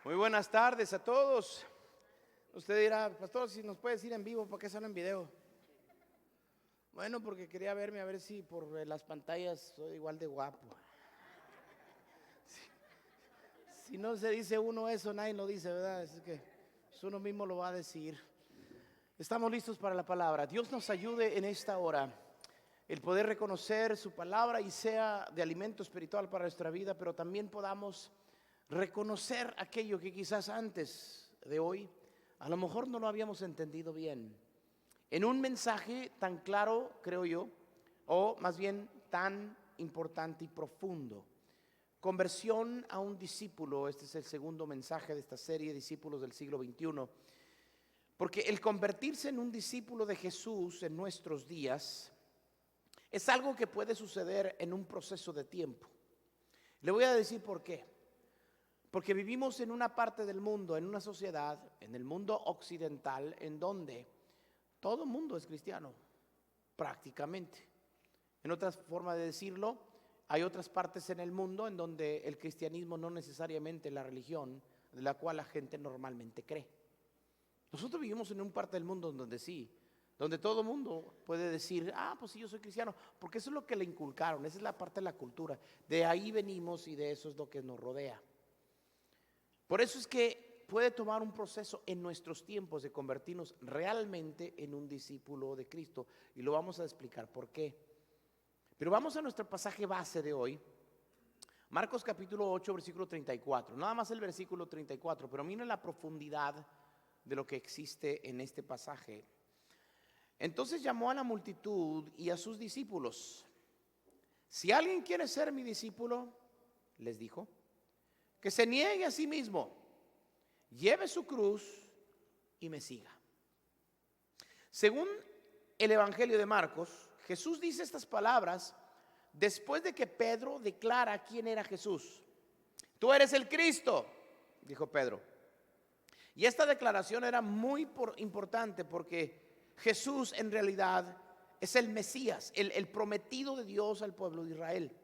Muy buenas tardes a todos. Usted dirá, pastor, si nos puede decir en vivo, ¿por qué sale en video? Bueno, porque quería verme a ver si por las pantallas soy igual de guapo. Si no se dice uno eso, nadie lo dice, ¿verdad? Es que uno mismo lo va a decir. Estamos listos para la palabra. Dios nos ayude en esta hora. El poder reconocer su palabra y sea de alimento espiritual para nuestra vida, pero también podamos reconocer aquello que quizás antes de hoy a lo mejor no lo habíamos entendido bien. En un mensaje tan claro, creo yo, o más bien tan importante y profundo. Conversión a un discípulo. Este es el segundo mensaje de esta serie, Discípulos del siglo XXI. Porque el convertirse en un discípulo de Jesús en nuestros días es algo que puede suceder en un proceso de tiempo. Le voy a decir por qué. Porque vivimos en una parte del mundo, en una sociedad, en el mundo occidental, en donde todo el mundo es cristiano, prácticamente. En otra forma de decirlo, hay otras partes en el mundo en donde el cristianismo no necesariamente es la religión de la cual la gente normalmente cree. Nosotros vivimos en una parte del mundo donde sí, donde todo el mundo puede decir, pues sí, yo soy cristiano, porque eso es lo que le inculcaron, esa es la parte de la cultura. De ahí venimos y de eso es lo que nos rodea. Por eso es que puede tomar un proceso en nuestros tiempos de convertirnos realmente en un discípulo de Cristo. Y lo vamos a explicar por qué. Pero vamos a nuestro pasaje base de hoy. Marcos capítulo 8, versículo 34. Nada más el versículo 34, pero miren la profundidad de lo que existe en este pasaje. Entonces llamó a la multitud y a sus discípulos. Si alguien quiere ser mi discípulo, les dijo, que se niegue a sí mismo, lleve su cruz y me siga. Según el Evangelio de Marcos, Jesús dice estas palabras después de que Pedro declara quién era Jesús. Tú eres el Cristo, dijo Pedro. Y esta declaración era muy importante porque Jesús en realidad es el Mesías, el prometido de Dios al pueblo de Israel.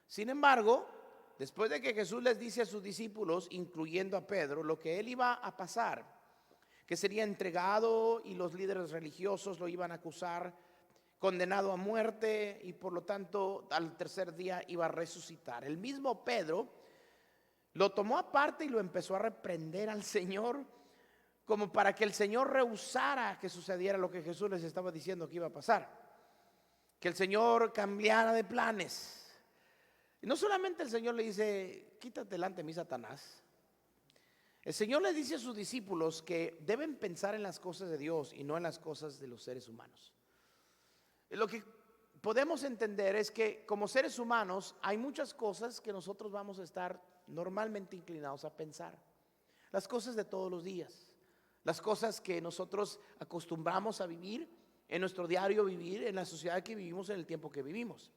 Sin embargo, después de que Jesús les dice a sus discípulos, incluyendo a Pedro, lo que él iba a pasar, que sería entregado y los líderes religiosos lo iban a acusar, condenado a muerte y por lo tanto al tercer día iba a resucitar. El mismo Pedro lo tomó aparte y lo empezó a reprender al Señor, como para que el Señor rehusara que sucediera lo que Jesús les estaba diciendo que iba a pasar, que el Señor cambiara de planes. Y no solamente el Señor le dice, quítate delante de mí, Satanás. El Señor le dice a sus discípulos que deben pensar en las cosas de Dios y no en las cosas de los seres humanos. Lo que podemos entender es que como seres humanos hay muchas cosas que nosotros vamos a estar normalmente inclinados a pensar. Las cosas de todos los días, las cosas que nosotros acostumbramos a vivir en nuestro diario vivir, en la sociedad que vivimos, en el tiempo que vivimos.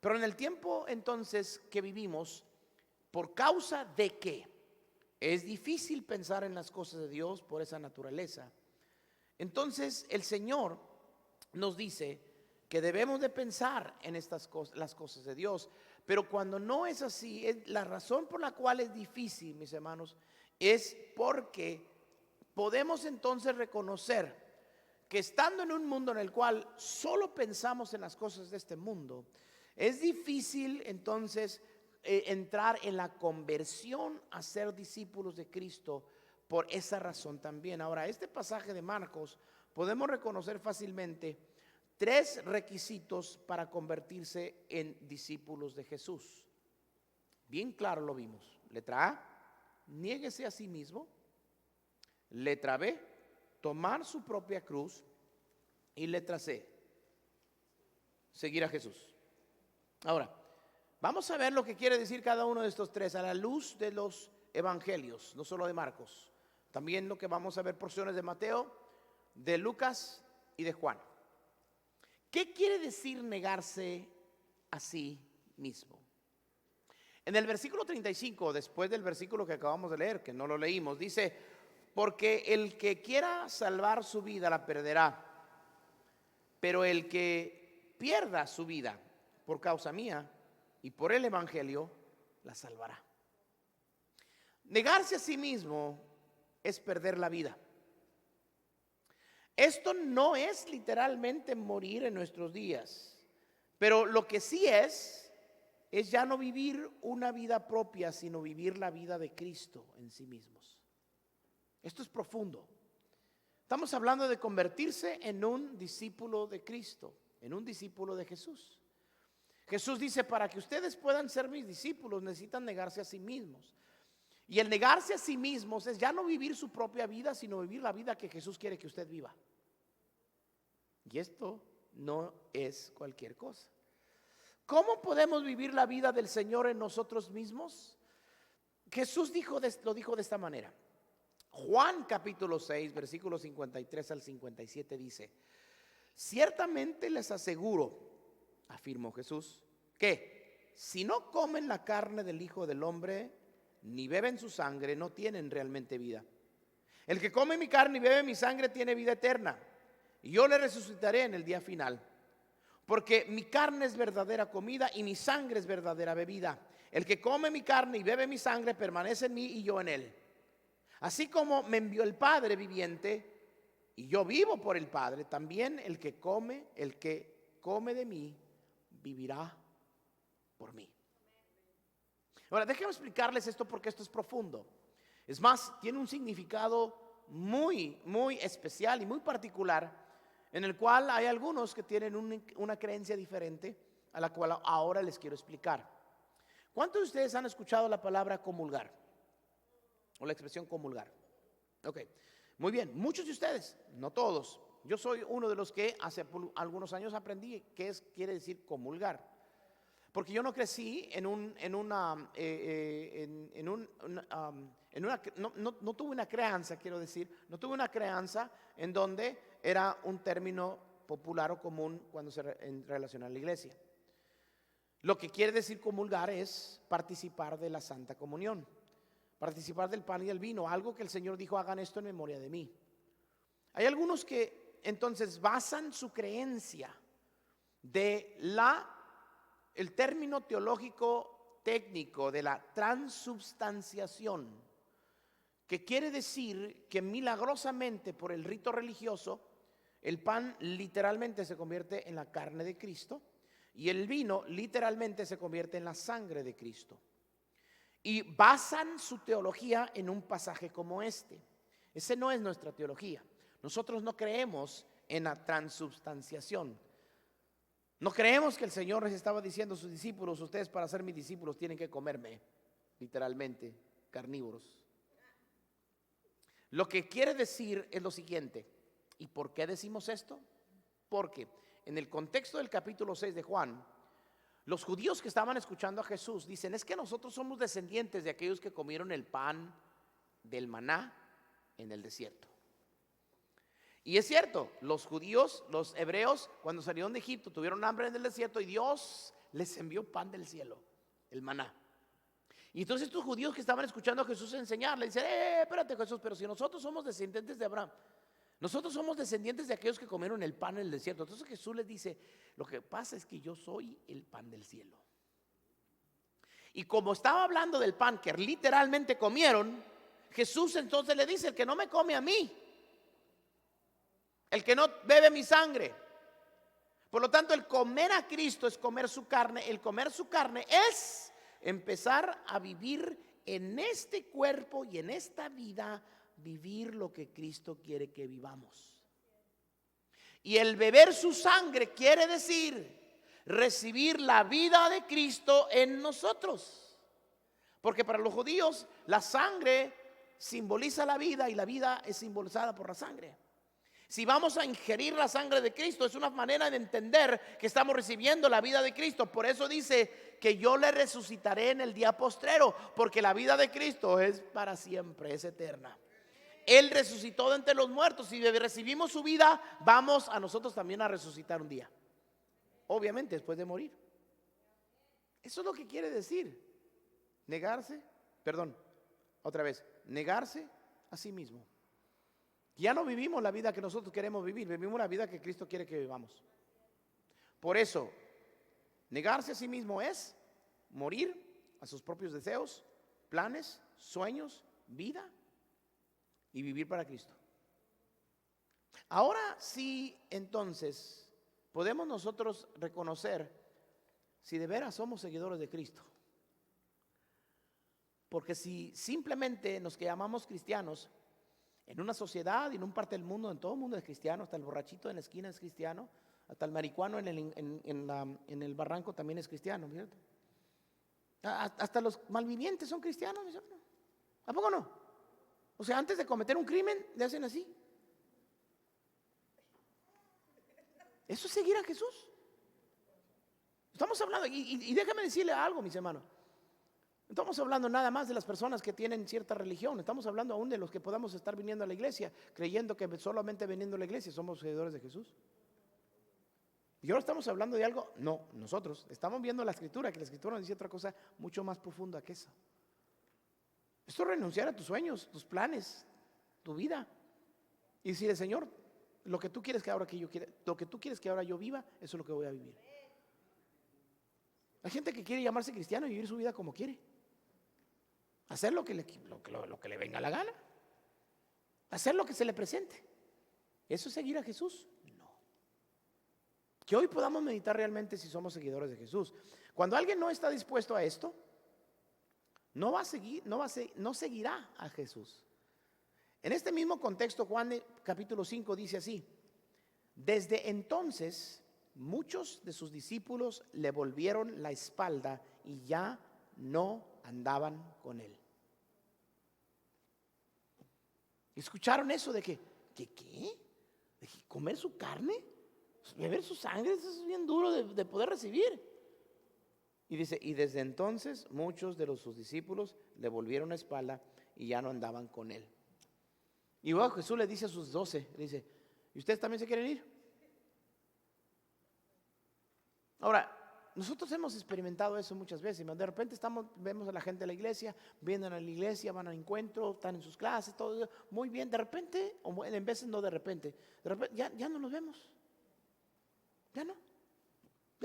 Pero en el tiempo entonces que vivimos, por causa de que es difícil pensar en las cosas de Dios por esa naturaleza, entonces el Señor nos dice que debemos de pensar en estas cosas, las cosas de Dios. Pero cuando no es así, la razón por la cual es difícil, mis hermanos, es porque podemos entonces reconocer que estando en un mundo en el cual solo pensamos en las cosas de este mundo, es difícil entonces entrar en la conversión a ser discípulos de Cristo por esa razón también. Ahora, este pasaje de Marcos podemos reconocer fácilmente 3 requisitos para convertirse en discípulos de Jesús. Bien claro lo vimos. Letra A, niéguese a sí mismo. Letra B, tomar su propia cruz. Y letra C, seguir a Jesús. Ahora, vamos a ver lo que quiere decir cada uno de estos 3 a la luz de los evangelios, no solo de Marcos. También lo que vamos a ver porciones de Mateo, de Lucas y de Juan. ¿Qué quiere decir negarse a sí mismo? En el versículo 35, después del versículo que acabamos de leer, que no lo leímos, dice, porque el que quiera salvar su vida la perderá, pero el que pierda su vida por causa mía y por el evangelio la salvará. Negarse a sí mismo es perder la vida. Esto no es literalmente morir en nuestros días, pero lo que sí es ya no vivir una vida propia, sino vivir la vida de Cristo en sí mismos. Esto es profundo. Estamos hablando de convertirse en un discípulo de Cristo, en un discípulo de Jesús. Jesús dice, para que ustedes puedan ser mis discípulos, necesitan negarse a sí mismos. Y el negarse a sí mismos es ya no vivir su propia vida, sino vivir la vida que Jesús quiere que usted viva. Y esto no es cualquier cosa. ¿Cómo podemos vivir la vida del Señor en nosotros mismos? Jesús lo dijo de esta manera. Juan capítulo 6, versículos 53 al 57 dice: ciertamente les aseguro, afirmó Jesús, que si no comen la carne del Hijo del Hombre, ni beben su sangre, no tienen realmente vida. El que come mi carne y bebe mi sangre tiene vida eterna, y yo le resucitaré en el día final. Porque mi carne es verdadera comida y mi sangre es verdadera bebida. El que come mi carne y bebe mi sangre permanece en mí y yo en él. Así como me envió el Padre viviente y yo vivo por el Padre, también el que come de mí vivirá por mí. Ahora, déjenme explicarles esto porque esto es profundo. Es más, tiene un significado muy, muy especial y muy particular, en el cual hay algunos que tienen una creencia diferente a la cual ahora les quiero explicar. ¿Cuántos de ustedes han escuchado la palabra comulgar? O la expresión comulgar. Ok, muy bien, muchos de ustedes, no todos. Yo soy uno de los que hace algunos años aprendí qué quiere decir comulgar. Porque yo no crecí no tuve una crianza, quiero decir, no tuve una crianza en donde era un término popular o común cuando se relaciona a la iglesia. Lo que quiere decir comulgar es participar de la Santa Comunión, participar del pan y del vino, algo que el Señor dijo, hagan esto en memoria de mí. Hay algunos que entonces basan su creencia de el término teológico técnico de la transubstanciación, que quiere decir que milagrosamente por el rito religioso el pan literalmente se convierte en la carne de Cristo y el vino literalmente se convierte en la sangre de Cristo. Y basan su teología en un pasaje como este. Ese no es nuestra teología. Nosotros no creemos en la transubstanciación. No creemos que el Señor les estaba diciendo a sus discípulos, ustedes para ser mis discípulos tienen que comerme, literalmente, carnívoros. Lo que quiere decir es lo siguiente. ¿Y por qué decimos esto? Porque en el contexto del capítulo 6 de Juan, los judíos que estaban escuchando a Jesús dicen, es que nosotros somos descendientes de aquellos que comieron el pan del maná en el desierto. Y es cierto, los judíos, los hebreos, cuando salieron de Egipto, tuvieron hambre en el desierto y Dios les envió pan del cielo, el maná. Y entonces estos judíos que estaban escuchando a Jesús enseñar, le dicen, espérate Jesús, pero si nosotros somos descendientes de Abraham, nosotros somos descendientes de aquellos que comieron el pan en el desierto. Entonces Jesús les dice, lo que pasa es que yo soy el pan del cielo. Y como estaba hablando del pan que literalmente comieron, Jesús entonces le dice, el que no me come a mí, el que no bebe mi sangre. Por lo tanto, el comer a Cristo es comer su carne. El comer su carne es empezar a vivir en este cuerpo y en esta vida, vivir lo que Cristo quiere que vivamos. Y el beber su sangre quiere decir recibir la vida de Cristo en nosotros. Porque para los judíos la sangre simboliza la vida y la vida es simbolizada por la sangre. Si vamos a ingerir la sangre de Cristo, es una manera de entender que estamos recibiendo la vida de Cristo. Por eso dice que yo le resucitaré en el día postrero, porque la vida de Cristo es para siempre, es eterna. Él resucitó de entre los muertos. Si recibimos su vida, vamos a nosotros también a resucitar un día. Obviamente después de morir. Eso es lo que quiere decir. Negarse a sí mismo. Ya no vivimos la vida que nosotros queremos vivir, vivimos la vida que Cristo quiere que vivamos. Por eso, negarse a sí mismo es morir a sus propios deseos, planes, sueños vida y vivir para Cristo. Ahora sí, entonces, podemos nosotros reconocer si de veras somos seguidores de Cristo. Porque si simplemente nos que llamamos cristianos, en una sociedad y en un parte del mundo, en todo el mundo es cristiano, hasta el borrachito en la esquina es cristiano, hasta el marihuano en el barranco también es cristiano, ¿cierto? Hasta los malvivientes son cristianos, ¿cierto? ¿A poco no? O sea, antes de cometer un crimen, le hacen así. Eso es seguir a Jesús. Estamos hablando, y déjame decirle algo, mis hermanos. No estamos hablando nada más de las personas que tienen cierta religión. Estamos hablando aún de los que podamos estar viniendo a la iglesia, creyendo que solamente viniendo a la iglesia somos seguidores de Jesús. Y ahora estamos hablando de algo, no, nosotros estamos viendo la escritura, que la escritura nos dice otra cosa mucho más profunda que eso. Esto es renunciar a tus sueños, tus planes, tu vida. Y decirle, Señor, lo que tú quieres que ahora lo que tú quieres que ahora yo viva, eso es lo que voy a vivir. Hay gente que quiere llamarse cristiano y vivir su vida como quiere. Hacer lo que le venga la gana. Hacer lo que se le presente. ¿Eso es seguir a Jesús? No. Que hoy podamos meditar realmente si somos seguidores de Jesús. Cuando alguien no está dispuesto a esto, no seguirá a Jesús. En este mismo contexto, Juan capítulo 5 dice así: desde entonces muchos de sus discípulos le volvieron la espalda y ya no andaban con él. ¿Escucharon eso de que qué? ¿De que comer su carne? ¿Beber su sangre? Eso es bien duro de poder recibir. Y dice, y desde entonces muchos de sus discípulos le volvieron la espalda y ya no andaban con él. Y luego Jesús le dice a sus 12, le dice, ¿y ustedes también se quieren ir? Ahora, nosotros hemos experimentado eso muchas veces. De repente vemos a la gente de la iglesia, vienen a la iglesia, van al encuentro, están en sus clases, todo eso, muy bien. De repente, o en veces no de repente ya no los vemos. Ya no.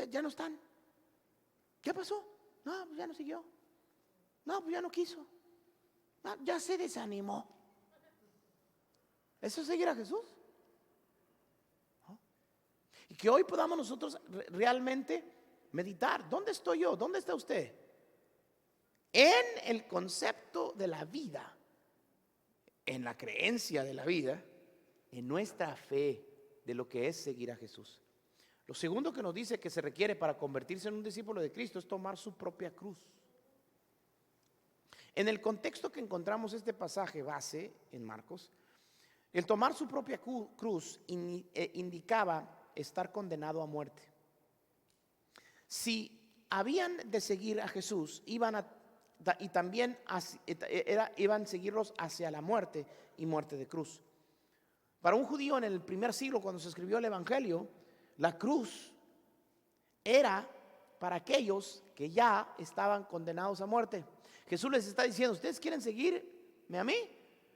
Ya no están. ¿Qué pasó? No, pues ya no siguió. No, pues ya no quiso. No, ya se desanimó. ¿Eso es seguir a Jesús? ¿No? Y que hoy podamos nosotros realmente meditar. ¿Dónde estoy yo? ¿Dónde está usted? En el concepto de la vida, en la creencia de la vida, en nuestra fe de lo que es seguir a Jesús. Lo segundo que nos dice que se requiere para convertirse en un discípulo de Cristo es tomar su propia cruz. En el contexto que encontramos este pasaje base en Marcos, el tomar su propia cruz indicaba estar condenado a muerte. Si habían de seguir a Jesús, iban a seguirlos hacia la muerte y muerte de cruz. Para un judío en el primer siglo, cuando se escribió el Evangelio, la cruz era para aquellos que ya estaban condenados a muerte. Jesús les está diciendo, ¿ustedes quieren seguirme a mí?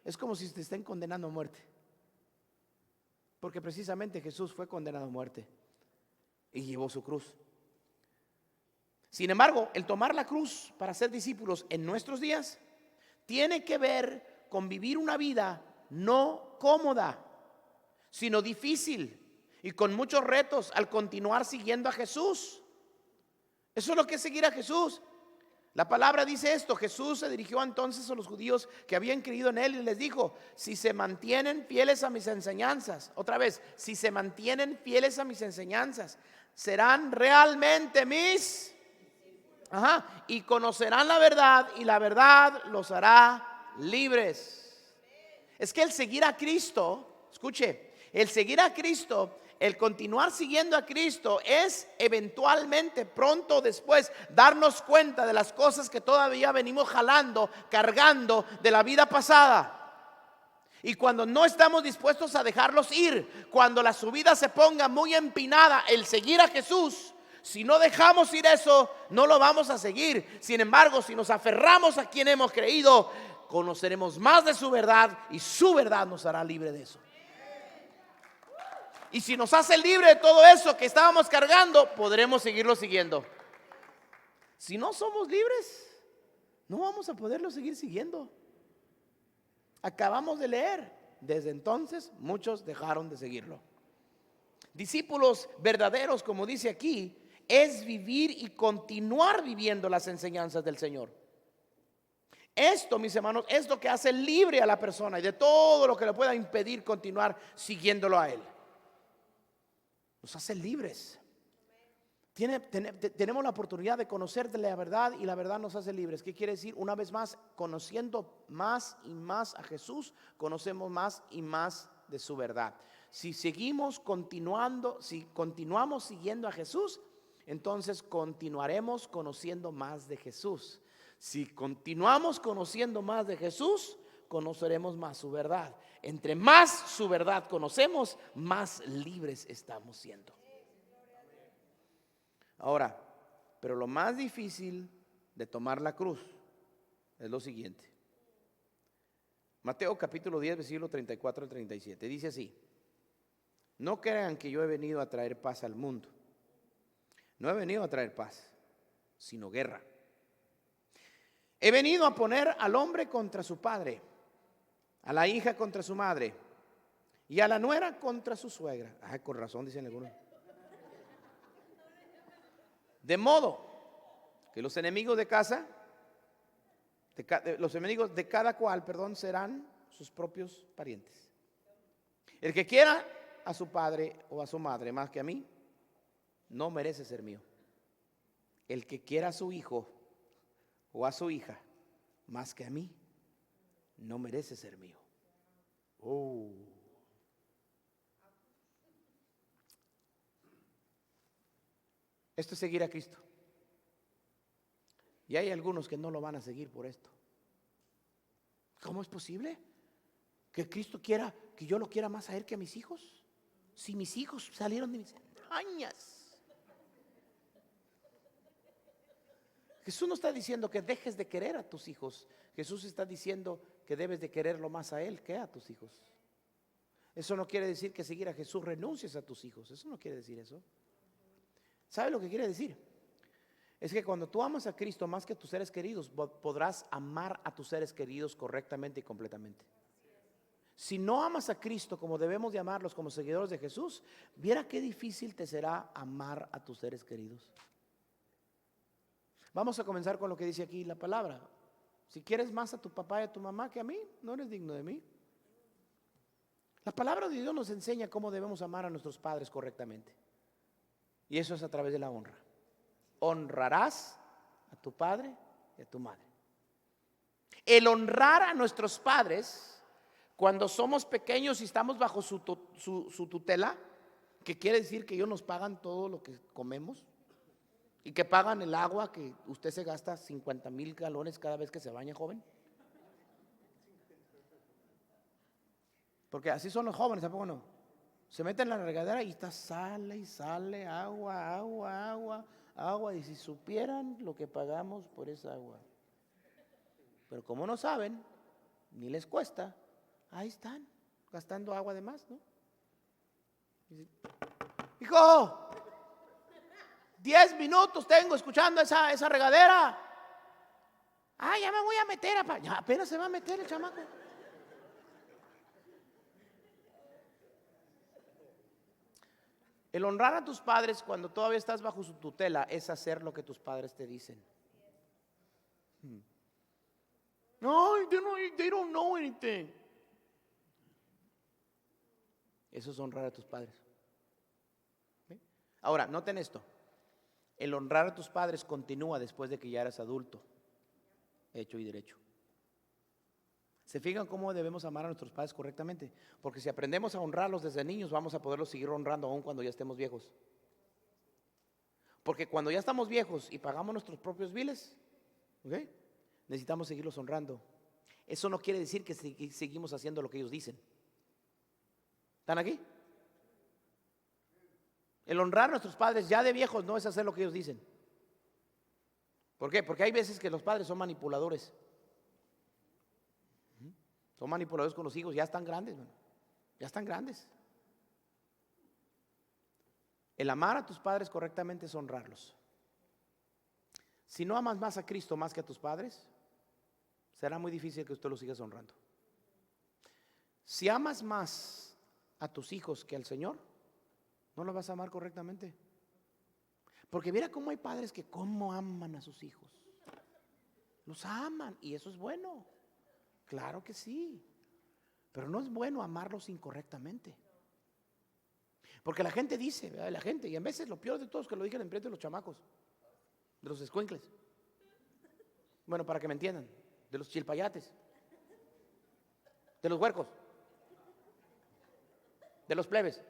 Es como si te estén condenando a muerte. Porque precisamente Jesús fue condenado a muerte y llevó su cruz. Sin embargo, el tomar la cruz para ser discípulos en nuestros días tiene que ver con vivir una vida no cómoda, sino difícil y con muchos retos al continuar siguiendo a Jesús. Eso es lo que es seguir a Jesús. La palabra dice esto: Jesús se dirigió entonces a los judíos que habían creído en él y les dijo, si se mantienen fieles a mis enseñanzas, otra vez, si se mantienen fieles a mis enseñanzas, serán realmente mis y conocerán la verdad y la verdad los hará libres. Es que el seguir a Cristo, escuche, el seguir a Cristo, el continuar siguiendo a Cristo es eventualmente, pronto o después, darnos cuenta de las cosas que todavía venimos jalando, cargando de la vida pasada. Y cuando no estamos dispuestos a dejarlos ir, cuando la subida se ponga muy empinada, el seguir a Jesús, si no dejamos ir eso, no lo vamos a seguir. Sin embargo, si nos aferramos a quien hemos creído, conoceremos más de su verdad y su verdad nos hará libre de eso. Y si nos hace libre de todo eso que estábamos cargando, podremos seguirlo siguiendo. Si no somos libres, no vamos a poderlo seguir siguiendo. Acabamos de leer. Desde entonces muchos dejaron de seguirlo. Discípulos verdaderos, como dice aquí, es vivir y continuar viviendo las enseñanzas del Señor. Esto, mis hermanos, es lo que hace libre a la persona y de todo lo que le pueda impedir continuar siguiéndolo a Él. Nos hace libres. Tenemos la oportunidad de conocer de la verdad y la verdad nos hace libres. ¿Qué quiere decir? Una vez más, conociendo más y más a Jesús, conocemos más y más de su verdad. Si continuamos siguiendo a Jesús, entonces continuaremos conociendo más de Jesús. Si continuamos conociendo más de Jesús, conoceremos más su verdad. Entre más su verdad conocemos, más libres estamos siendo. Ahora, pero lo más difícil de tomar la cruz es lo siguiente. Mateo capítulo 10, versículo 34 al 37. Dice así: no crean que yo he venido a traer paz al mundo. No he venido a traer paz, sino guerra. He venido a poner al hombre contra su padre, a la hija contra su madre y a la nuera contra su suegra. Ay, con razón dicen algunos. De modo que los enemigos de casa, los enemigos de cada cual, serán sus propios parientes. El que quiera a su padre o a su madre más que a mí, no merece ser mío. El que quiera a su hijo o a su hija más que a mí, no merece ser mío. Oh. Esto es seguir a Cristo. Y hay algunos que no lo van a seguir por esto. ¿Cómo es posible que Cristo quiera, que yo lo quiera más a Él que a mis hijos? Si mis hijos salieron de mis entrañas. Jesús no está diciendo que dejes de querer a tus hijos. Jesús está diciendo que debes de quererlo más a Él que a tus hijos. Eso no quiere decir que seguir a Jesús renuncies a tus hijos. Eso no quiere decir eso. ¿Sabe lo que quiere decir? Es que cuando tú amas a Cristo más que a tus seres queridos, podrás amar a tus seres queridos correctamente y completamente. Si no amas a Cristo como debemos de amarlos como seguidores de Jesús, viera qué difícil te será amar a tus seres queridos. Vamos a comenzar con lo que dice aquí la palabra. Si quieres más a tu papá y a tu mamá que a mí, no eres digno de mí. La palabra de Dios nos enseña cómo debemos amar a nuestros padres correctamente. Y eso es a través de la honra. Honrarás a tu padre y a tu madre. El honrar a nuestros padres cuando somos pequeños y estamos bajo su tutela, que quiere decir que ellos nos pagan todo lo que comemos y que pagan el agua que usted se gasta 50,000 galones cada vez que se baña, joven. Porque así son los jóvenes, ¿tampoco no? Se meten en la regadera y está sale y sale agua. Y si supieran lo que pagamos por esa agua. Pero como no saben, ni les cuesta, ahí están, gastando agua de más, ¿no? Hijo, 10 minutos tengo escuchando esa regadera. Ya me voy a meter, ya apenas se va a meter el chamaco. El honrar a tus padres cuando todavía estás bajo su tutela es hacer lo que tus padres te dicen. No, they don't know anything. Eso es honrar a tus padres. ¿Sí? Ahora, noten esto. El honrar a tus padres continúa después de que ya eres adulto, hecho y derecho. ¿Se fijan cómo debemos amar a nuestros padres correctamente? Porque si aprendemos a honrarlos desde niños, vamos a poderlos seguir honrando aún cuando ya estemos viejos. Porque cuando ya estamos viejos y pagamos nuestros propios biles, ¿okay?, necesitamos seguirlos honrando. Eso no quiere decir que seguimos haciendo lo que ellos dicen. ¿Están aquí? El honrar a nuestros padres ya de viejos no es hacer lo que ellos dicen. ¿Por qué? Porque hay veces que los padres son manipuladores. Son manipuladores con los hijos, ya están grandes, man. Ya están grandes. El amar a tus padres correctamente es honrarlos. Si no amas más a Cristo más que a tus padres, será muy difícil que usted los sigas honrando. Si amas más a tus hijos que al Señor, no los vas a amar correctamente. Porque mira cómo hay padres que cómo aman a sus hijos. Los aman y eso es bueno. Claro que sí. Pero no es bueno amarlos incorrectamente. Porque la gente dice, ¿verdad? La gente, y en veces lo peor de todo es que lo digan enfrente de los chamacos, de los escuincles. Bueno, para que me entiendan, de los chilpayates, de los huercos, de los plebes.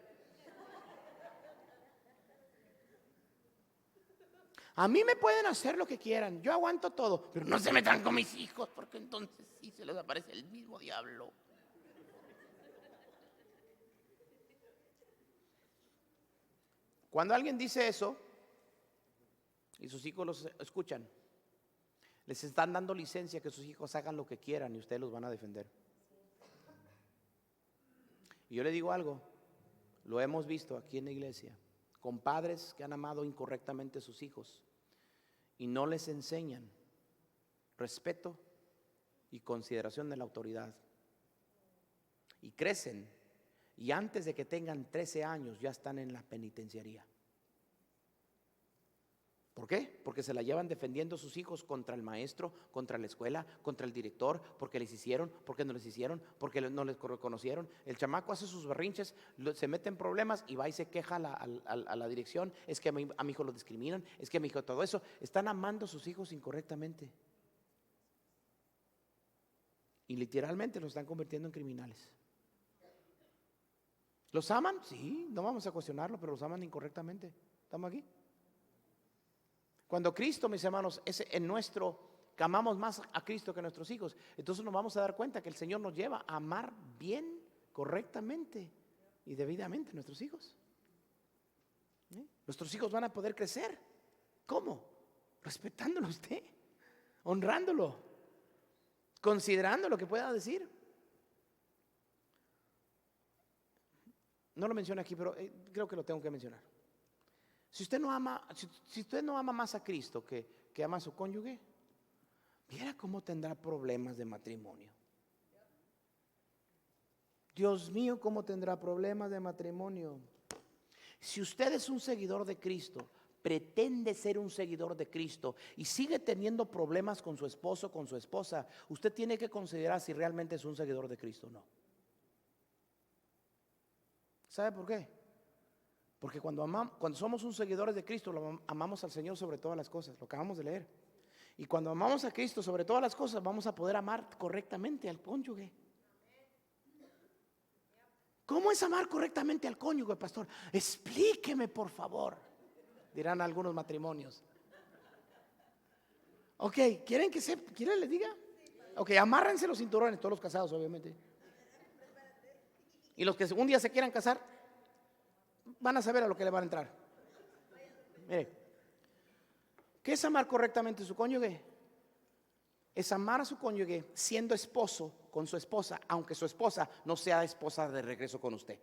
A mí me pueden hacer lo que quieran, yo aguanto todo, pero no se metan con mis hijos, porque entonces sí se les aparece el mismo diablo. Cuando alguien dice eso y sus hijos los escuchan, les están dando licencia que sus hijos hagan lo que quieran y ustedes los van a defender. Y yo le digo algo, lo hemos visto aquí en la iglesia, con padres que han amado incorrectamente a sus hijos y no les enseñan respeto y consideración de la autoridad. Y crecen y antes de que tengan 13 años ya están en la penitenciaría. ¿Por qué? Porque se la llevan defendiendo a sus hijos contra el maestro, contra la escuela, contra el director, porque les hicieron, porque no les hicieron, porque no les reconocieron. El chamaco hace sus berrinches, se mete en problemas y va y se queja a la dirección. Es que a mi hijo lo discriminan, es que a mi hijo todo eso. Están amando a sus hijos incorrectamente. Y literalmente los están convirtiendo en criminales. ¿Los aman? Sí, no vamos a cuestionarlo, pero los aman incorrectamente. ¿Estamos aquí? Cuando Cristo, mis hermanos, es en nuestro, que amamos más a Cristo que a nuestros hijos, entonces nos vamos a dar cuenta que el Señor nos lleva a amar bien, correctamente y debidamente a nuestros hijos. Nuestros hijos van a poder crecer. ¿Cómo? Respetándolo a usted, honrándolo, considerando lo que pueda decir. No lo menciono aquí, pero creo que lo tengo que mencionar. Si usted no ama, si usted no ama más a Cristo que ama a su cónyuge, viera cómo tendrá problemas de matrimonio. Dios mío, cómo tendrá problemas de matrimonio. Si usted es un seguidor de Cristo, pretende ser un seguidor de Cristo y sigue teniendo problemas con su esposo, con su esposa, usted tiene que considerar si realmente es un seguidor de Cristo o no. ¿Sabe por qué? Porque cuando somos un seguidores de Cristo, amamos al Señor sobre todas las cosas, lo acabamos de leer. Y cuando amamos a Cristo sobre todas las cosas, vamos a poder amar correctamente al cónyuge. ¿Cómo es amar correctamente al cónyuge, pastor? Explíqueme, por favor, dirán algunos matrimonios. Ok, ¿quieren les diga? Ok, amárrense los cinturones, todos los casados, obviamente. Y los que un día se quieran casar, van a saber a lo que le van a entrar. Mire, ¿qué es amar correctamente a su cónyuge? Es amar a su cónyuge siendo esposo con su esposa, aunque su esposa no sea esposa de regreso con usted.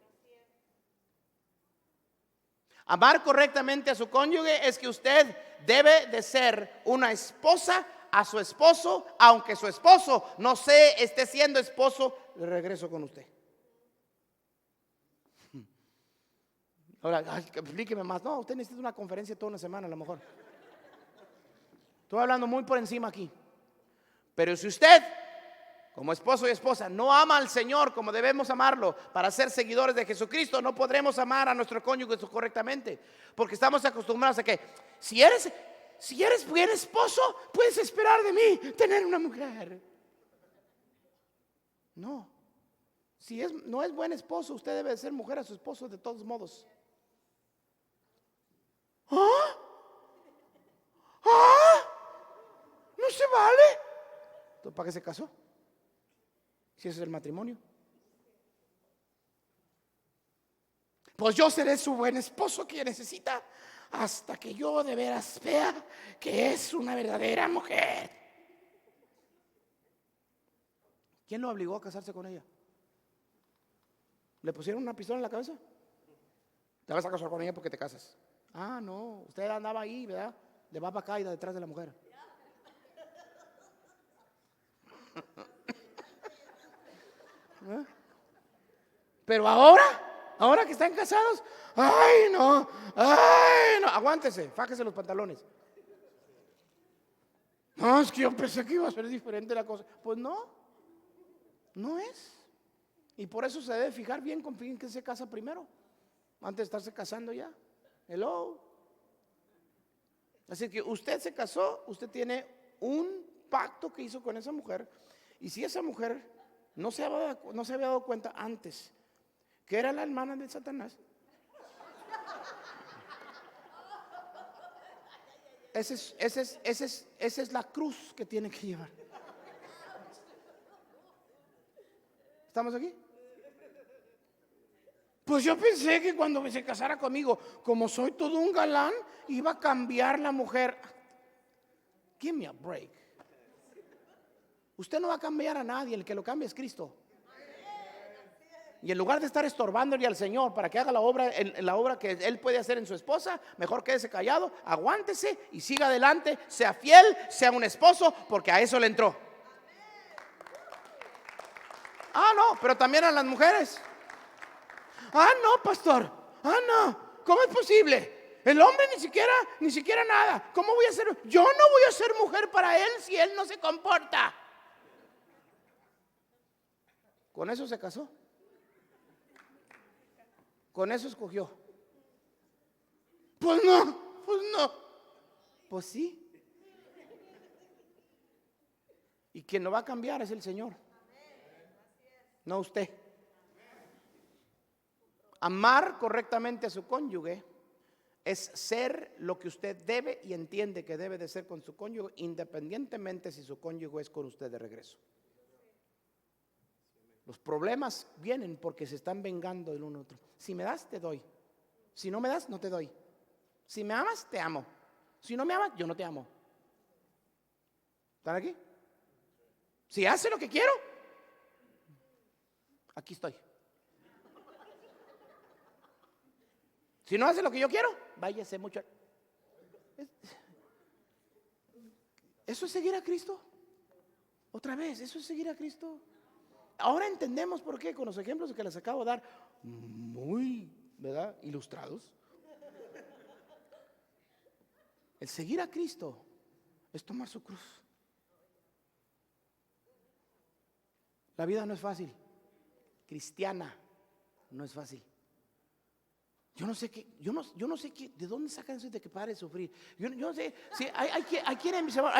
Amar correctamente a su cónyuge es que usted debe de ser una esposa a su esposo, aunque su esposo no esté siendo esposo de regreso con usted. Ahora, explíqueme más. No, usted necesita una conferencia toda una semana a lo mejor. Estoy hablando muy por encima aquí. Pero si usted, como esposo y esposa, no ama al Señor como debemos amarlo para ser seguidores de Jesucristo, no podremos amar a nuestro cónyuge correctamente. Porque estamos acostumbrados a que si eres buen esposo, puedes esperar de mí tener una mujer. No. Si no es buen esposo, usted debe de ser mujer a su esposo de todos modos. ¿Ah? No se vale. Entonces, ¿para qué se casó? Si ese es el matrimonio. Pues yo seré su buen esposo que ella necesita hasta que yo de veras vea que es una verdadera mujer. ¿Quién lo obligó a casarse con ella? ¿Le pusieron una pistola en la cabeza? Te vas a casar con ella porque te casas. Ah, no, usted andaba ahí, ¿verdad? De baba caída detrás de la mujer. Pero ahora que están casados, ay no, aguántese, fájese los pantalones. No, es que yo pensé que iba a ser diferente la cosa. Pues no es. Y por eso se debe fijar bien con quién que se casa primero, antes de estarse casando ya. Hello. Así que usted se casó, usted tiene un pacto que hizo con esa mujer. Y si esa mujer no se había dado cuenta antes que era la hermana de Satanás, esa es la cruz que tiene que llevar. ¿Estamos aquí? Pues yo pensé que cuando se casara conmigo, como soy todo un galán, iba a cambiar la mujer. Give me a break. Usted no va a cambiar a nadie, el que lo cambia es Cristo. Y en lugar de estar estorbándole al Señor para que haga la obra que Él puede hacer en su esposa, mejor quédese callado, aguántese y siga adelante, sea fiel, sea un esposo, porque a eso le entró. No, pero también a las mujeres. No, pastor. No, ¿cómo es posible? El hombre ni siquiera nada. ¿Cómo voy a ser? Yo no voy a ser mujer para él si él no se comporta. Con eso se casó. Con eso escogió. Pues no. Pues sí. Y quien lo va a cambiar es el Señor, no usted. Amar correctamente a su cónyuge es ser lo que usted debe y entiende que debe de ser con su cónyuge, independientemente si su cónyuge es con usted de regreso. Los problemas vienen porque se están vengando del uno al otro. Si me das, te doy. Si no me das, no te doy. Si me amas, te amo. Si no me amas, yo no te amo. ¿Están aquí? Si hace lo que quiero, aquí estoy. Si no hace lo que yo quiero, váyase mucho. ¿Eso es seguir a Cristo? Otra vez, ¿eso es seguir a Cristo? Ahora entendemos por qué con los ejemplos que les acabo de dar, muy, ¿verdad?, ilustrados. El seguir a Cristo es tomar su cruz. La vida no es fácil. Cristiana no es fácil. Yo no sé de dónde sacan eso de que pare de sufrir. Yo no sé si hay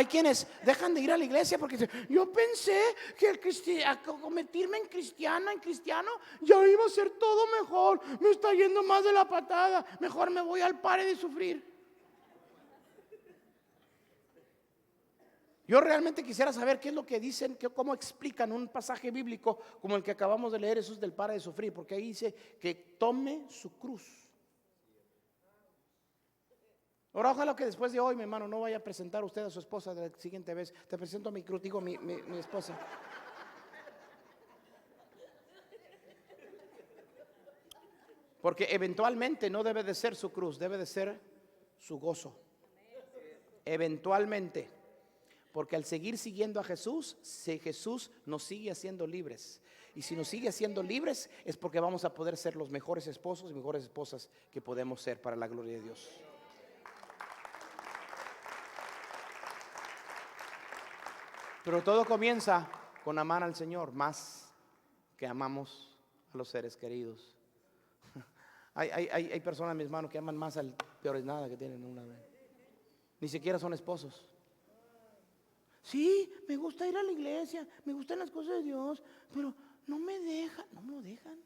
quienes dejan de ir a la iglesia porque dicen, yo pensé que a convertirme en cristiano, ya iba a ser todo mejor. Me está yendo más de la patada. Mejor me voy al pare de sufrir. Yo realmente quisiera saber qué es lo que dicen, cómo explican un pasaje bíblico como el que acabamos de leer, eso es del pare de sufrir, porque ahí dice que tome su cruz. Ahora ojalá que después de hoy, mi hermano, no vaya a presentar usted a su esposa la siguiente vez. Te presento a mi cruz, digo mi esposa. Porque eventualmente no debe de ser su cruz, debe de ser su gozo. Eventualmente. Porque al seguir siguiendo a Jesús, Jesús nos sigue haciendo libres. Y si nos sigue haciendo libres, es porque vamos a poder ser los mejores esposos y mejores esposas que podemos ser para la gloria de Dios. Pero todo comienza con amar al Señor más que amamos a los seres queridos. Hay personas, mis hermanos, que aman más al peor es nada que tienen una vez. Ni siquiera son esposos. Sí, me gusta ir a la iglesia, me gustan las cosas de Dios, pero no me lo dejan.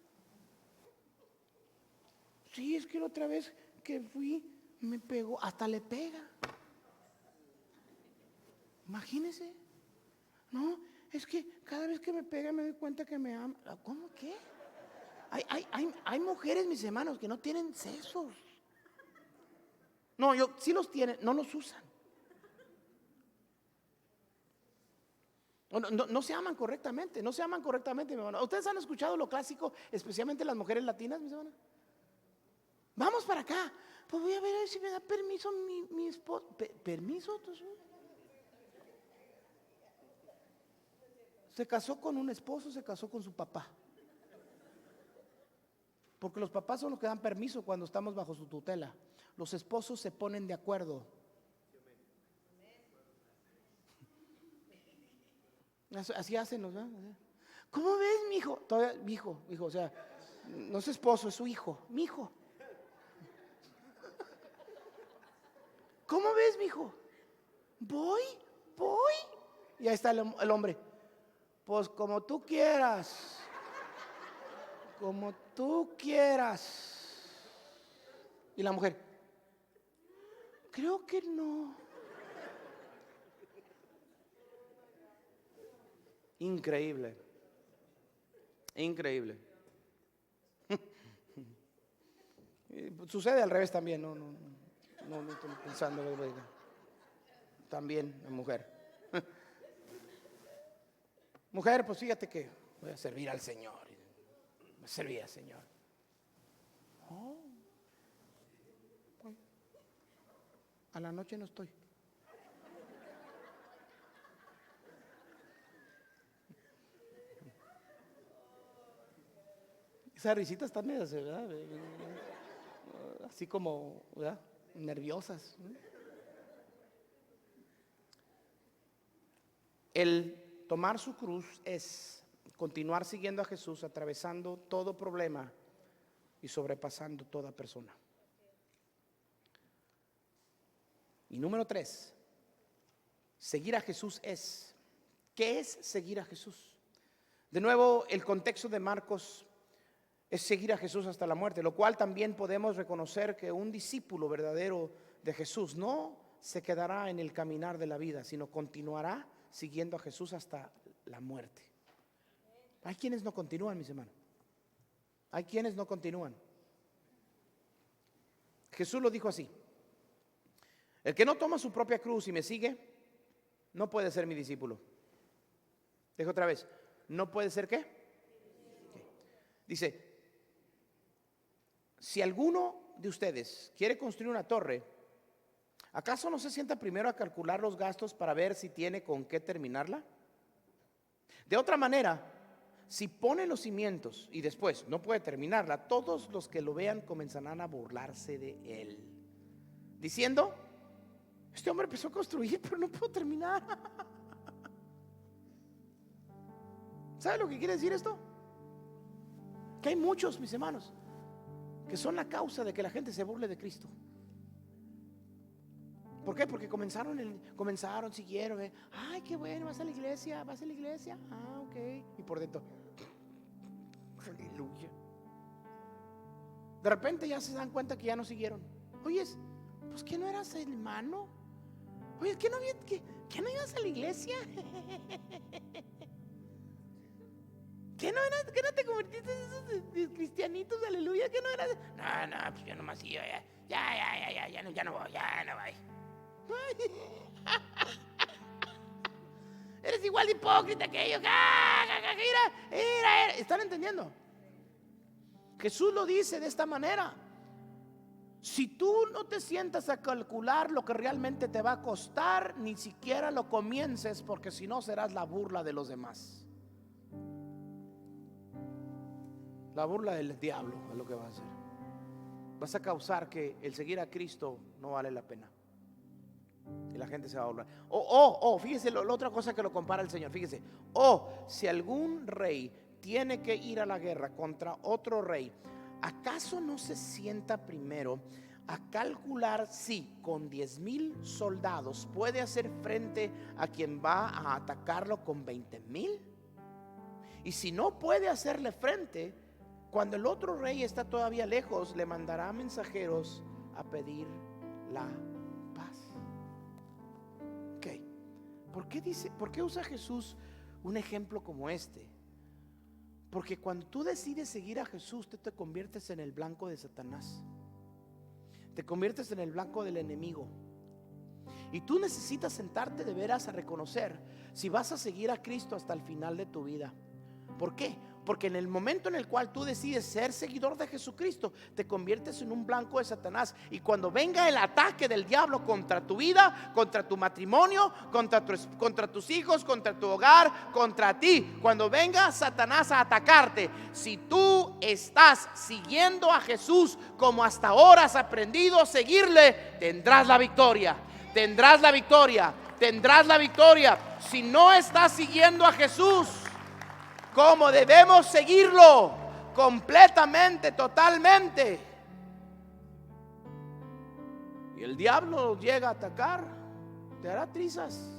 Sí, es que la otra vez que fui me pegó, hasta le pega. Imagínese. No, es que cada vez que me pega me doy cuenta que me ama. ¿Cómo qué? Hay mujeres, mis hermanos, que no tienen sesos. No, sí los tienen, no los usan. No se aman correctamente, mi hermano. ¿Ustedes han escuchado lo clásico, especialmente las mujeres latinas, mis hermanos? Vamos para acá. Pues voy a ver si me da permiso mi esposo. ¿Permiso? Se casó con un esposo, se casó con su papá. Porque los papás son los que dan permiso cuando estamos bajo su tutela. Los esposos se ponen de acuerdo. Así hacen, ¿no? ¿Cómo ves, mi hijo? Todavía, mi hijo, o sea, no es esposo, es su hijo, mi hijo. ¿Cómo ves, mi hijo? Voy. Y ahí está el hombre. Pues como tú quieras. Como tú quieras. Y la mujer, creo que no. Increíble. Sucede al revés también, no estoy pensando. También la mujer. Mujer, pues fíjate que voy a servir al Señor. Me serví al Señor. A la noche no estoy. Esas risitas están medias, ¿verdad? Así como, ¿verdad? Nerviosas. El tomar su cruz es continuar siguiendo a Jesús, atravesando todo problema y sobrepasando toda persona. Y número 3, seguir a Jesús es. ¿Qué es seguir a Jesús? De nuevo, el contexto de Marcos es seguir a Jesús hasta la muerte, lo cual también podemos reconocer que un discípulo verdadero de Jesús no se quedará en el caminar de la vida, sino continuará siguiendo a Jesús hasta la muerte. Hay quienes no continúan, mis hermanos. Hay quienes no continúan. Jesús lo dijo así: el que no toma su propia cruz y me sigue, no puede ser mi discípulo. Dejo otra vez, ¿no puede ser qué? Dice, si alguno de ustedes quiere construir una torre, ¿acaso no se sienta primero a calcular los gastos para ver si tiene con qué terminarla? De otra manera, si pone los cimientos y después no puede terminarla, todos los que lo vean comenzarán a burlarse de él, diciendo, este hombre empezó a construir pero no pudo terminar. ¿Sabe lo que quiere decir esto? Que hay muchos, mis hermanos, que son la causa de que la gente se burle de Cristo. ¿Por qué? Porque comenzaron, siguieron. Ay, qué bueno, vas a la iglesia. Ah, ok. Y por dentro, aleluya. De repente ya se dan cuenta que ya no siguieron. Oye, pues que no eras hermano. Oye, que no ibas a la iglesia. ¿Que no te convertiste en esos cristianitos? Aleluya, que no eras. No, pues yo nomás iba, ya no voy. Eres igual de hipócrita que ellos. Mira. ¿Están entendiendo? Jesús lo dice de esta manera: si tú no te sientas a calcular lo que realmente te va a costar, ni siquiera lo comiences, porque si no serás la burla de los demás. La burla del diablo es lo que vas a hacer. Vas a causar que el seguir a Cristo no vale la pena. Y la gente se va a burlar. Fíjese la otra cosa que lo compara el Señor. Fíjese, si algún rey tiene que ir a la guerra contra otro rey, ¿acaso no se sienta primero a calcular si con 10,000 soldados puede hacer frente a quien va a atacarlo con 20,000? Y si no puede hacerle frente, cuando el otro rey está todavía lejos, le mandará mensajeros a pedir la paz. Ok, ¿por qué usa Jesús un ejemplo como este? Porque cuando tú decides seguir a Jesús, tú te conviertes en el blanco de Satanás. Te conviertes en el blanco del enemigo. Y tú necesitas sentarte de veras a reconocer si vas a seguir a Cristo hasta el final de tu vida. ¿Por qué? Porque en el momento en el cual tú decides ser seguidor de Jesucristo, te conviertes en un blanco de Satanás. Y cuando venga el ataque del diablo contra tu vida, contra tu matrimonio, contra tus hijos, contra tu hogar, contra ti, cuando venga Satanás a atacarte, si tú estás siguiendo a Jesús como hasta ahora has aprendido a seguirle, tendrás la victoria. Tendrás la victoria. Tendrás la victoria. Si no estás siguiendo a Jesús como debemos seguirlo, completamente, totalmente, y el diablo llega a atacar, te hará trizas,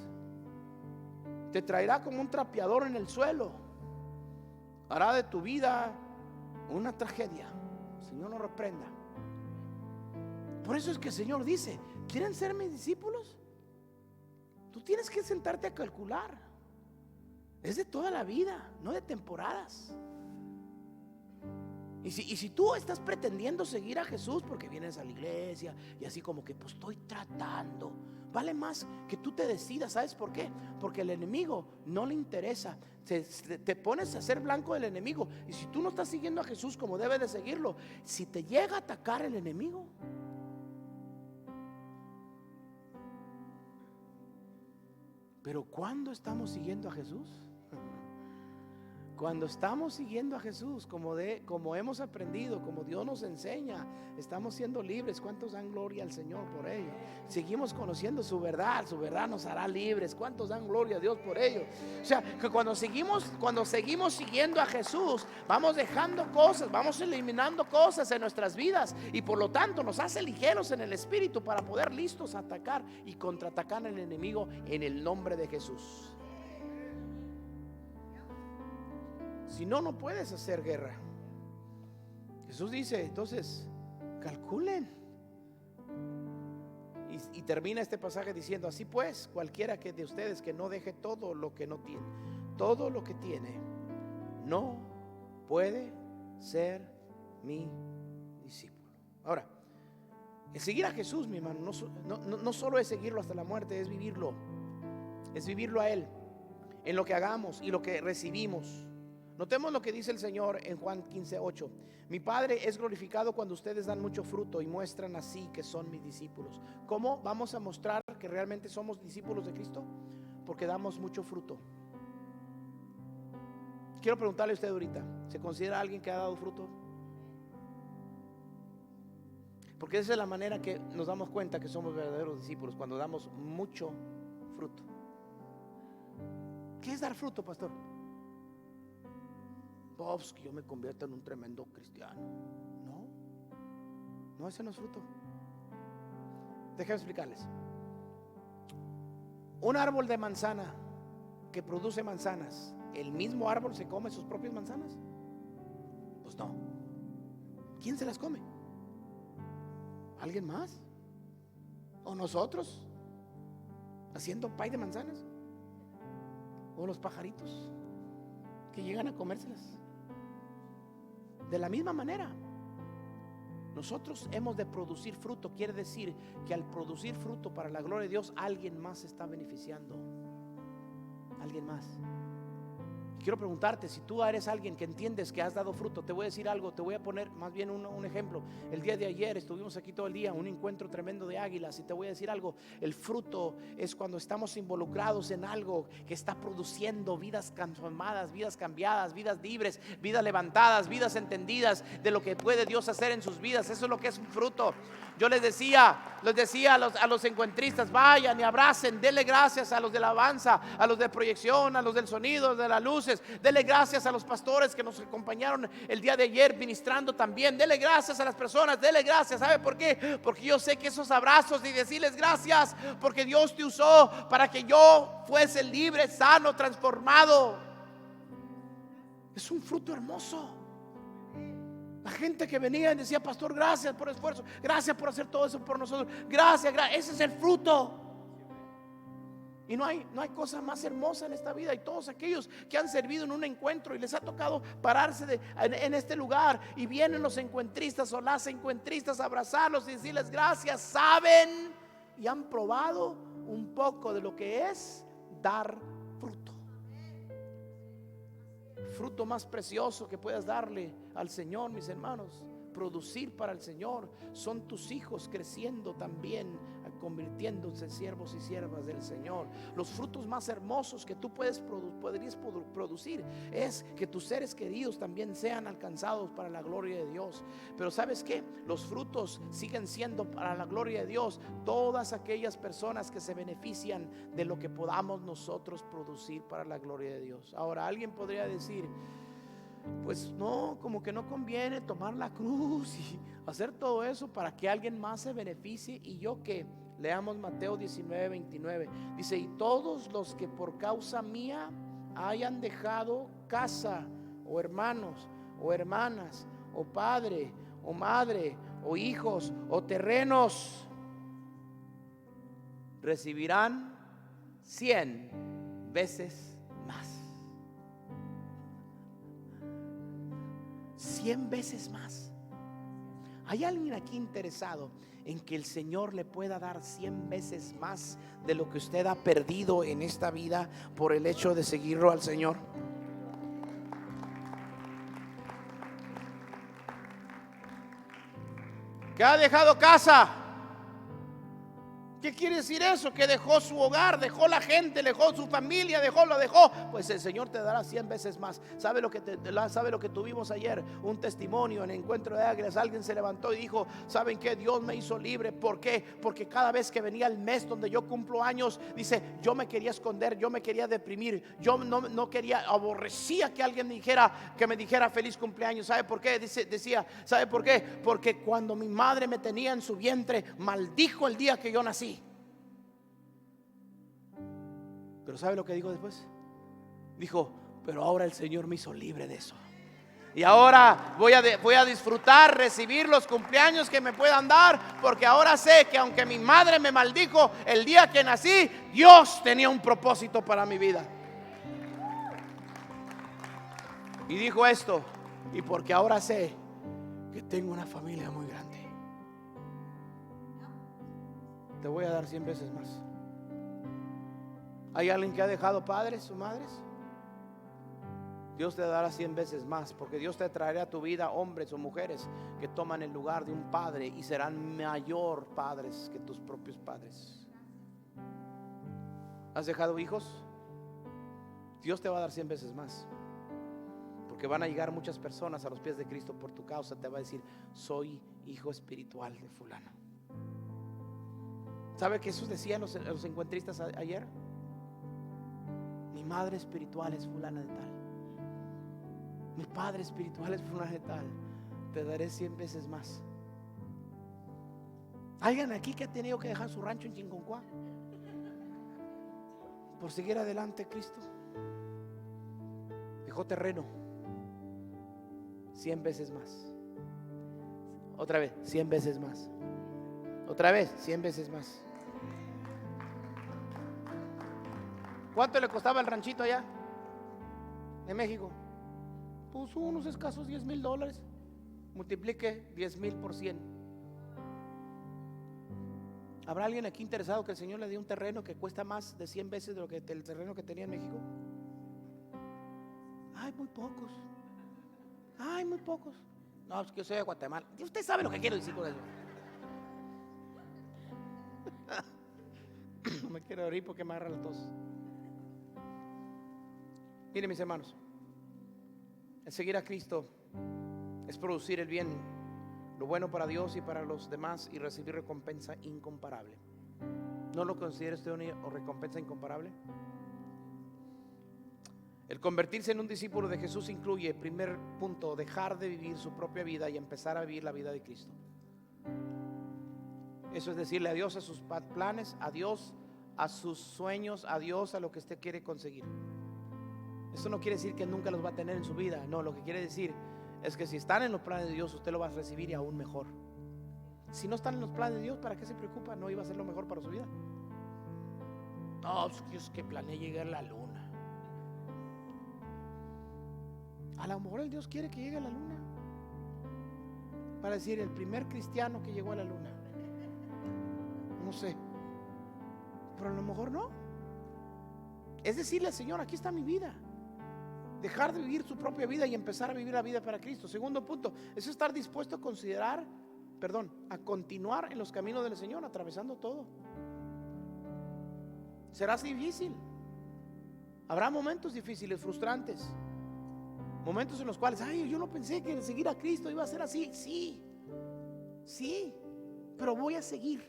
te traerá como un trapeador en el suelo, hará de tu vida una tragedia. El Señor nos reprenda. Por eso es que el Señor dice: ¿quieren ser mis discípulos? Tú tienes que sentarte a calcular. Es de toda la vida, no de temporadas. Y si tú estás pretendiendo seguir a Jesús porque vienes a la iglesia y así como que pues estoy tratando, vale más que tú te decidas. ¿Sabes por qué? Porque el enemigo no le interesa. Te pones a ser blanco del enemigo. Y si tú no estás siguiendo a Jesús como debes de seguirlo, si te llega a atacar el enemigo, pero ¿cuándo estamos siguiendo a Jesús? Cuando estamos siguiendo a Jesús como hemos aprendido, como Dios nos enseña, estamos siendo libres. ¿Cuántos dan gloria al Señor por ello? Seguimos conociendo su verdad nos hará libres. ¿Cuántos dan gloria a Dios por ello? O sea, que cuando seguimos siguiendo a Jesús, vamos dejando cosas, vamos eliminando cosas en nuestras vidas, y por lo tanto nos hace ligeros en el espíritu para poder listos a atacar y contraatacar al enemigo en el nombre de Jesús. Si no, no puedes hacer guerra. Jesús dice, entonces, calculen. Y termina este pasaje diciendo: así pues, cualquiera que de ustedes que no deje todo lo que no tiene, todo lo que tiene, no puede ser mi discípulo. Ahora, el seguir a Jesús, mi hermano, no solo es seguirlo hasta la muerte, es vivirlo. Es vivirlo a Él, en lo que hagamos y lo que recibimos. Notemos lo que dice el Señor en Juan 15:8. Mi Padre es glorificado cuando ustedes dan mucho fruto y muestran así que son mis discípulos. ¿Cómo vamos a mostrar que realmente somos discípulos de Cristo? Porque damos mucho fruto. Quiero preguntarle a usted ahorita: ¿se considera alguien que ha dado fruto? Porque esa es la manera que nos damos cuenta que somos verdaderos discípulos, cuando damos mucho fruto. ¿Qué es dar fruto, pastor? Pues que yo me convierta en un tremendo cristiano. No, ese no es fruto. Déjenme explicarles. Un árbol de manzana que produce manzanas, ¿el mismo árbol se come sus propias manzanas? Pues no. ¿Quién se las come? ¿Alguien más? ¿O nosotros? ¿Haciendo pay de manzanas? ¿O los pajaritos que llegan a comérselas? De la misma manera, nosotros hemos de producir fruto. Quiere decir que al producir fruto para la gloria de Dios, alguien más se está beneficiando. Alguien más. Quiero preguntarte, si tú eres alguien que entiendes que has dado fruto, te voy a decir algo, te voy a poner más bien un ejemplo. El día de ayer estuvimos aquí todo el día, un encuentro tremendo de águilas, y te voy a decir algo: el fruto es cuando estamos involucrados en algo que está produciendo vidas transformadas, vidas cambiadas, vidas libres, vidas levantadas, vidas entendidas de lo que puede Dios hacer en sus vidas. Eso es lo que es un fruto. Yo les decía a los encuentristas: vayan y abracen, denle gracias a los de la alabanza, a los de proyección, a los del sonido, de las luces. Denle gracias a los pastores que nos acompañaron el día de ayer ministrando también. Denle gracias a las personas, denle gracias. ¿Sabe por qué? Porque yo sé que esos abrazos y decirles gracias, porque Dios te usó para que yo fuese libre, sano, transformado, es un fruto hermoso. La gente que venía y decía: pastor, gracias por el esfuerzo, gracias por hacer todo eso por nosotros, gracias. Ese es el fruto. Y no hay cosa más hermosa en esta vida. Y todos aquellos que han servido en un encuentro y les ha tocado pararse en este lugar, y vienen los encuentristas o las encuentristas a abrazarlos y decirles gracias, saben y han probado un poco de lo que es dar fruto. fruto más precioso que puedas darle al Señor, mis hermanos, producir para el Señor, son tus hijos creciendo también, convirtiéndose en siervos y siervas del Señor. Los frutos más hermosos que tú podrías producir es que tus seres queridos también sean alcanzados para la gloria de Dios. Pero ¿sabes qué? Los frutos siguen siendo para la gloria de Dios todas aquellas personas que se benefician de lo que podamos nosotros producir para la gloria de Dios. Ahora, alguien podría decir, pues no, como que no conviene tomar la cruz y hacer todo eso para que alguien más se beneficie. Y yo que leamos Mateo 19:29, dice: y todos los que por causa mía hayan dejado casa, o hermanos, o hermanas, o padre, o madre, o hijos, o terrenos, recibirán 100 veces más. 100 veces más. ¿Hay alguien aquí interesado en que el Señor le pueda dar 100 veces más de lo que usted ha perdido en esta vida por el hecho de seguirlo al Señor? Que ha dejado casa. ¿Qué quiere decir eso? Que dejó su hogar, dejó la gente, dejó su familia, lo dejó. Pues el Señor te dará 100 veces más. ¿Sabe lo que tuvimos ayer? Un testimonio en Encuentro de Águilas. Alguien se levantó y dijo: ¿saben qué? Dios me hizo libre. ¿Por qué? Porque cada vez que venía el mes donde yo cumplo años, dice, yo me quería esconder, yo me quería deprimir, yo no quería, aborrecía que alguien me dijera feliz cumpleaños. ¿Sabe por qué? Decía, ¿sabe por qué? Porque cuando mi madre me tenía en su vientre, maldijo el día que yo nací. Pero ¿sabe lo que dijo después? Dijo: pero ahora el Señor me hizo libre de eso. Y ahora voy a disfrutar, recibir los cumpleaños que me puedan dar, porque ahora sé que aunque mi madre me maldijo el día que nací, Dios tenía un propósito para mi vida. Y dijo esto: y porque ahora sé que tengo una familia muy grande, te voy a dar 100 veces más. ¿Hay alguien que ha dejado padres o madres? Dios te dará 100 veces más, porque Dios te traerá a tu vida hombres o mujeres que toman el lugar de un padre y serán mayor padres que tus propios padres. ¿Has dejado hijos? Dios te va a dar 100 veces más, porque van a llegar muchas personas a los pies de Cristo por tu causa. Te va a decir: soy hijo espiritual de fulano. ¿Sabe qué Jesús decía a los encuentristas ayer? Mi madre espiritual es fulana de tal, mi padre espiritual es fulana de tal. Te daré 100 veces más. ¿Alguien aquí que ha tenido que dejar su rancho en Chinconcuá por seguir adelante Cristo? Dejó terreno. 100 veces más. Otra vez, 100 veces más. Otra vez, 100 veces más. ¿Cuánto le costaba el ranchito allá en México? Pues unos escasos $10,000. Multiplique 10,000 por 100. ¿Habrá alguien aquí interesado que el Señor le dé un terreno que cuesta más de 100 veces de lo que el terreno que tenía en México? Ay, muy pocos. Ay, muy pocos. No, es que yo soy de Guatemala. Usted sabe lo que quiero decir con eso. No me quiero reír porque me agarra la tos. Miren, mis hermanos, el seguir a Cristo es producir el bien, lo bueno para Dios y para los demás, y recibir recompensa incomparable. ¿No lo considera usted una recompensa incomparable? El convertirse en un discípulo de Jesús incluye, primer punto, dejar de vivir su propia vida y empezar a vivir la vida de Cristo. Eso es decirle adiós a sus planes, adiós a sus sueños, adiós a lo que usted quiere conseguir. Eso no quiere decir que nunca los va a tener en su vida. No, lo que quiere decir es que si están en los planes de Dios, usted lo va a recibir y aún mejor. Si no están en los planes de Dios, ¿para qué se preocupa? No iba a ser lo mejor para su vida. No, es que planeé llegar a la luna. A lo mejor el Dios quiere que llegue a la luna, para decir, el primer cristiano que llegó a la luna. No sé, pero a lo mejor no. Es decirle al Señor: aquí está mi vida. Dejar de vivir su propia vida y empezar a vivir la vida para Cristo. Segundo punto, es estar dispuesto a a continuar en los caminos del Señor, atravesando todo. Será difícil. Habrá momentos difíciles, frustrantes. Momentos en los cuales, yo no pensé que seguir a Cristo iba a ser así. Sí, pero voy a seguir.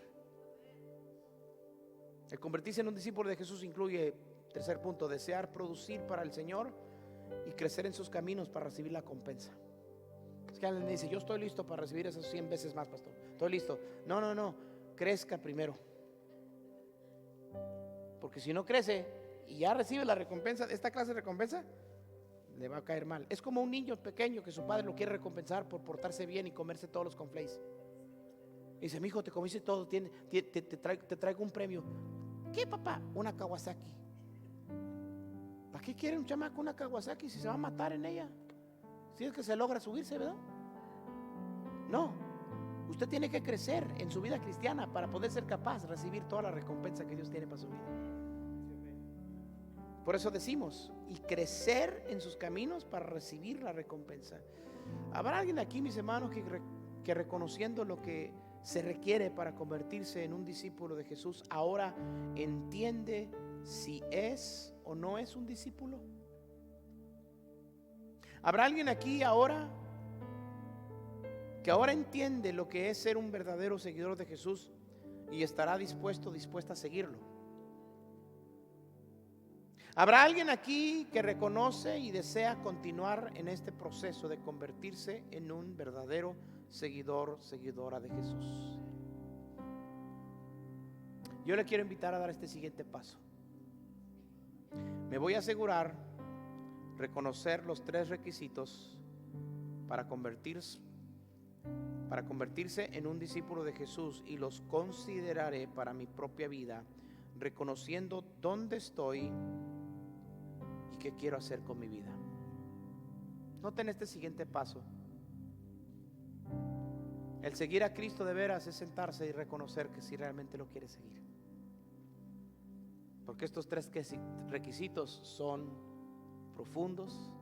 El convertirse en un discípulo de Jesús incluye, tercer punto, desear producir para el Señor y crecer en sus caminos para recibir la recompensa. Es que alguien me dice, yo estoy listo para recibir esas 100 veces más, pastor. Estoy listo. No, crezca primero. Porque si no crece y ya recibe la recompensa, esta clase de recompensa, le va a caer mal. Es como un niño pequeño que su padre lo quiere recompensar por portarse bien y comerse todos los cornflakes. Dice, mi hijo, te comiste todo, te traigo un premio. ¿Qué, papá? Una Kawasaki. ¿Para qué quiere un chamaco una Kawasaki si se va a matar en ella? Si es que se logra subirse, ¿verdad? No, usted tiene que crecer en su vida cristiana para poder ser capaz de recibir toda la recompensa que Dios tiene para su vida. Por eso decimos, y crecer en sus caminos para recibir la recompensa. ¿Habrá alguien aquí, mis hermanos, que reconociendo lo que se requiere para convertirse en un discípulo de Jesús, ahora entiende si es o no es un discípulo? ¿Habrá alguien aquí ahora que ahora entiende lo que es ser un verdadero seguidor de Jesús y estará dispuesta a seguirlo? ¿Habrá alguien aquí que reconoce y desea continuar en este proceso de convertirse en un verdadero seguidora de Jesús? Yo le quiero invitar a dar este siguiente paso. Me voy a asegurar reconocer los 3 requisitos para convertirse en un discípulo de Jesús, y los consideraré para mi propia vida, reconociendo dónde estoy y qué quiero hacer con mi vida. Noten este siguiente paso. El seguir a Cristo de veras es sentarse y reconocer que si realmente lo quiere seguir. Porque estos 3 requisitos son profundos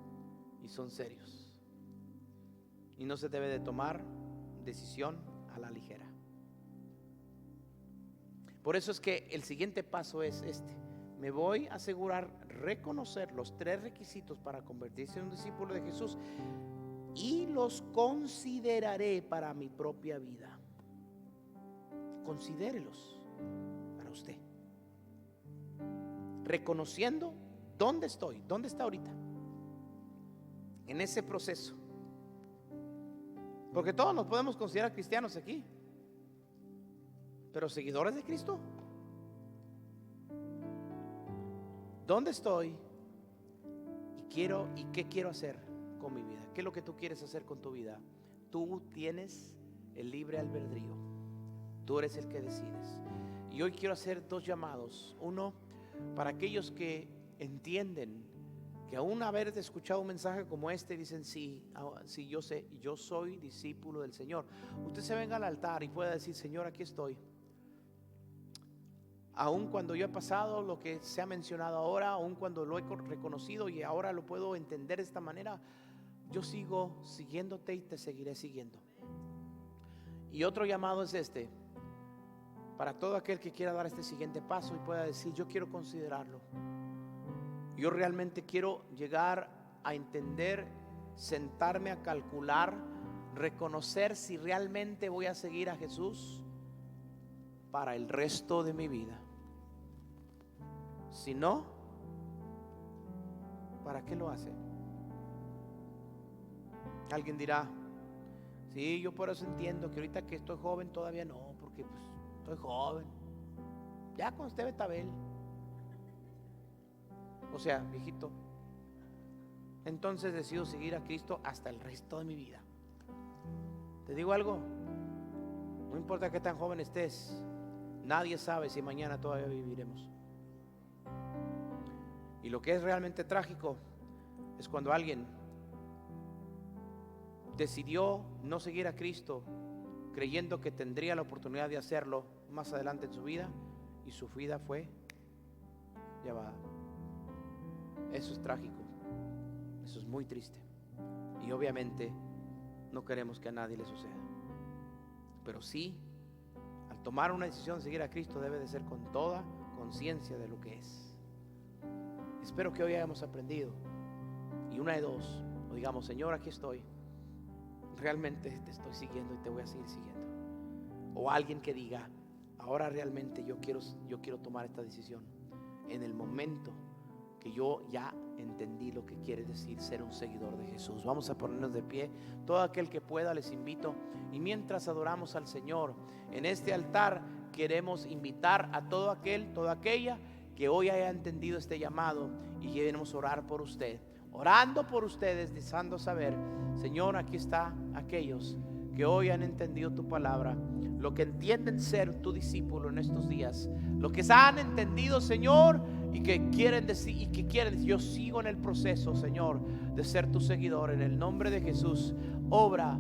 y son serios, y no se debe de tomar decisión a la ligera. Por eso es que el siguiente paso es este: me voy a asegurar reconocer los 3 requisitos para convertirse en un discípulo de Jesús y los consideraré para mi propia vida. Considérelos para usted, reconociendo dónde estoy, dónde está ahorita en ese proceso. Porque todos nos podemos considerar cristianos aquí, pero seguidores de Cristo, ¿dónde estoy? ¿Y qué quiero hacer con mi vida? ¿Qué es lo que tú quieres hacer con tu vida? Tú tienes el libre albedrío. Tú eres el que decides. Y hoy quiero hacer 2 llamados. Uno, para aquellos que entienden que aún haber escuchado un mensaje como este, dicen, sí, yo sé, yo soy discípulo del Señor. Usted se venga al altar y pueda decir, Señor, aquí estoy. Aun cuando yo he pasado lo que se ha mencionado ahora, aun cuando lo he reconocido y ahora lo puedo entender de esta manera, yo sigo siguiéndote y te seguiré siguiendo. Y otro llamado es este, para todo aquel que quiera dar este siguiente paso y pueda decir, yo quiero considerarlo. Yo realmente quiero llegar a entender, sentarme a calcular, reconocer si realmente voy a seguir a Jesús para el resto de mi vida. Si no, ¿para qué lo hace? Alguien dirá, sí, yo por eso entiendo que ahorita que estoy joven todavía no, porque pues estoy joven. Ya cuando esté Betabel, o sea, viejito, entonces decido seguir a Cristo hasta el resto de mi vida. Te digo algo, no importa qué tan joven estés, nadie sabe si mañana todavía viviremos. Y lo que es realmente trágico es cuando alguien decidió no seguir a Cristo creyendo que tendría la oportunidad de hacerlo más adelante en su vida, y su vida fue llevada. Eso es trágico. Eso es muy triste. Y obviamente no queremos que a nadie le suceda. Pero sí, al tomar una decisión de seguir a Cristo, debe de ser con toda conciencia de lo que es. Espero que hoy hayamos aprendido. Y una de dos, o digamos: Señor, aquí estoy, realmente te estoy siguiendo y te voy a seguir siguiendo. O alguien que diga: ahora realmente yo quiero tomar esta decisión en el momento que yo ya entendí lo que quiere decir ser un seguidor de Jesús. Vamos a ponernos de pie. Todo aquel que pueda, les invito. Y mientras adoramos al Señor en este altar, queremos invitar a todo aquel, toda aquella que hoy haya entendido este llamado, y queremos orar por usted, orando por ustedes, deseando saber: Señor, aquí está aquellos que hoy han entendido tu palabra, lo que entienden ser tu discípulo en estos días, lo que han entendido, Señor, y que quieren decir, yo sigo en el proceso, Señor, de ser tu seguidor. En el nombre de Jesús, obra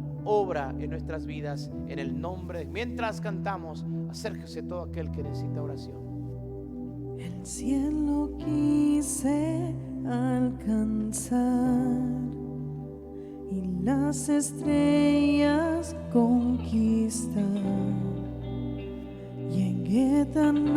en nuestras vidas, en el nombre. Mientras cantamos, acérquese todo aquel que necesita oración. El cielo quise alcanzar y las estrellas conquistar, llegué tan